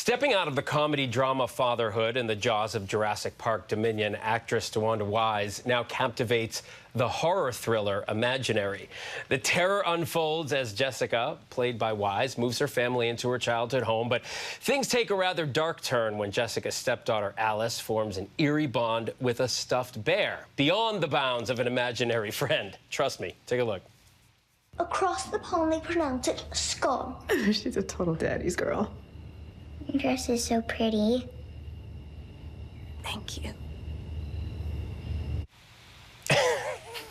Stepping out of the comedy drama fatherhood in the jaws of Jurassic Park Dominion, actress Dewanda Wise now captivates the horror thriller Imaginary. The terror unfolds as Jessica, played by Wise, moves her family into her childhood home, but things take a rather dark turn when Jessica's stepdaughter Alice forms an eerie bond with a stuffed bear, beyond the bounds of an imaginary friend. Trust me, take a look. Across the pond, they pronounce it skull. She's a total daddy's girl. Your dress is so pretty. Thank you.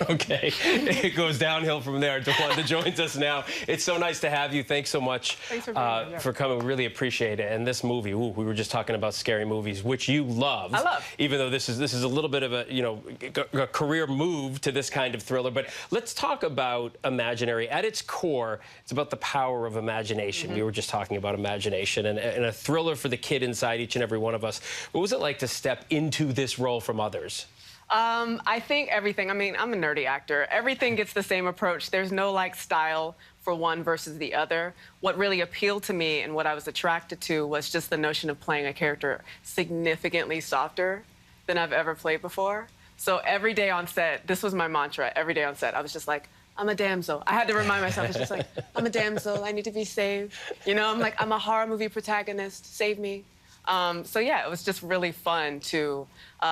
Okay, it goes downhill from there. Dewanda joins us now. It's so nice to have you. Thanks so much for coming. We really appreciate it. And this movie, we were just talking about scary movies, which you love. I love. Even though this is a little bit of a career move to this kind of thriller. But let's talk about Imaginary. At its core, it's about the power of imagination. We were just talking about imagination and a thriller for the kid inside each and every one of us. What was it like to step into this role from others? I think everything, I mean, I'm a nerdy actor. Everything gets the same approach. There's no, like, style for one versus the other. What really appealed to me and what I was attracted to was just the notion of playing a character significantly softer than I've ever played before. So every day on set, this was my mantra, every day on set, I was just like, I'm a damsel. I had to remind myself, it's just like, I'm a damsel, I need to be saved. You know, I'm like, I'm a horror movie protagonist, save me. So yeah, it was just really fun to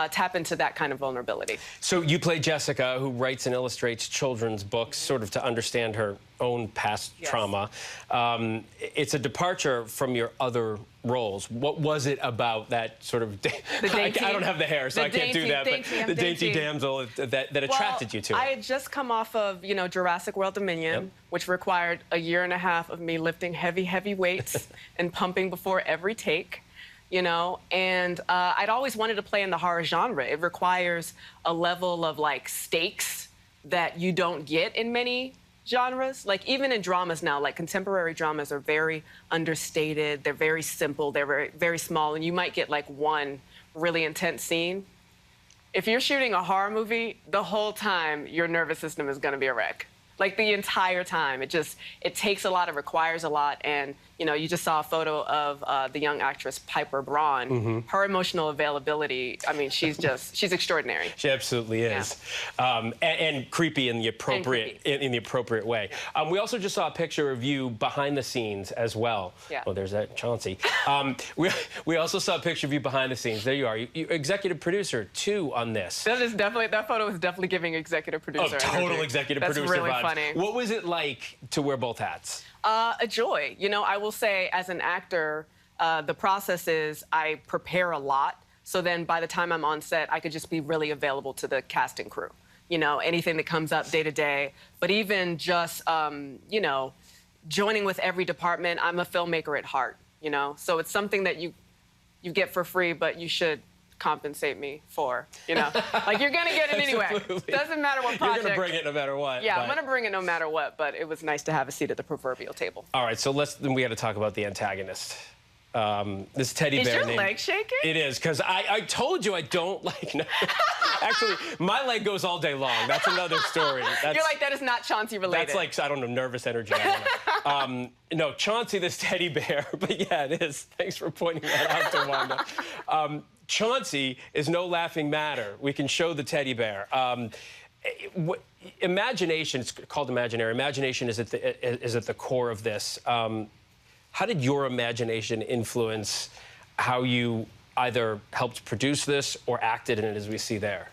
tap into that kind of vulnerability. So you play Jessica, who writes and illustrates children's books, sort of to understand her own past trauma. It's a departure from your other roles. What was it about that sort of... I don't have the hair, so I can't do that, but the dainty damsel that attracted you to it? I had just come off of, you know, Jurassic World Dominion, which required a year and a half of me lifting heavy, heavy weights and pumping before every take. You know, and I'd always wanted to play in the horror genre. It requires a level of, like, stakes that you don't get in many genres. Like, even in dramas now, like, contemporary dramas are very understated. They're very simple. They're very, very small, and you might get, like, one really intense scene. If you're shooting a horror movie, the whole time, your nervous system is going to be a wreck. Like, the entire time. It takes a lot, it requires a lot, and, you know, you just saw a photo of the young actress Piper Braun. Her emotional availability, I mean, she's extraordinary. She absolutely is. Yeah. And creepy in the appropriate way. We also just saw a picture of you behind the scenes as well. Yeah. Oh, there's that Chauncey. We also saw a picture of you behind the scenes. There you are. You executive producer, too, on this. That photo is definitely giving executive producer. Oh, total energy. executive That's producer really vibes. Funny. What was it like to wear both hats? A joy. You know, I will say, as an actor, the process is I prepare a lot, so then by the time I'm on set, I could just be really available to the cast and crew. You know, anything that comes up day to day. But even just, you know, joining with every department, I'm a filmmaker at heart, you know? So it's something that you get for free, but you should compensate me for, you know? Like, you're gonna get it anyway. Doesn't matter what project. You're gonna bring it no matter what. Yeah, I'm gonna bring it no matter what, but it was nice to have a seat at the proverbial table. All right, so then we got to talk about the antagonist. This teddy bear. Is your leg shaking? It is, because I told you I don't like... No. Actually, my leg goes all day long. That's another story. You're like, that is not Chauncey related. That's like, I don't know, nervous energy. I don't know. No, Chauncey, this teddy bear, but yeah, it is. Thanks for pointing that out, Dewanda. Chauncey is no laughing matter. We can show the teddy bear. Imagination, it's called Imaginary. Imagination is at the core of this. How did your imagination influence how you either helped produce this or acted in it as we see there?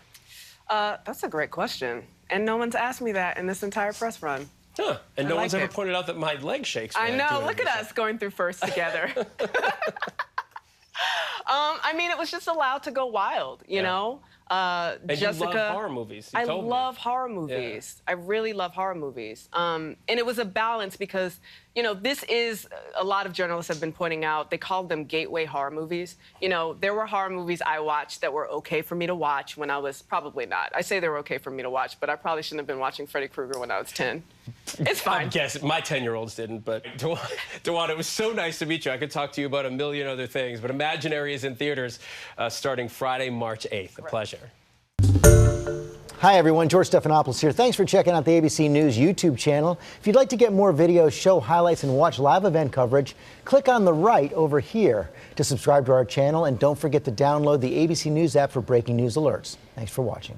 That's a great question. And no one's asked me that in this entire press run. Huh. And no one's ever pointed out that my leg shakes. I know. Look at us going through first together. I mean, it was just allowed to go wild, you know? And Jessica, you love horror movies. I love horror movies. I really love horror movies. And it was a balance because, you know, this is, a lot of journalists have been pointing out, they called them gateway horror movies. You know, there were horror movies I watched that were okay for me to watch when I was, probably not. I say they were okay for me to watch, but I probably shouldn't have been watching Freddy Krueger when I was 10. It's fine. I guess my 10-year-olds didn't, but Dewanda, it was so nice to meet you. I could talk to you about a million other things, but Imaginary is in theaters starting Friday, March 8th. A pleasure. Hi, everyone. George Stephanopoulos here. Thanks for checking out the ABC News YouTube channel. If you'd like to get more videos, show highlights, and watch live event coverage, click on the right over here to subscribe to our channel. And don't forget to download the ABC News app for breaking news alerts. Thanks for watching.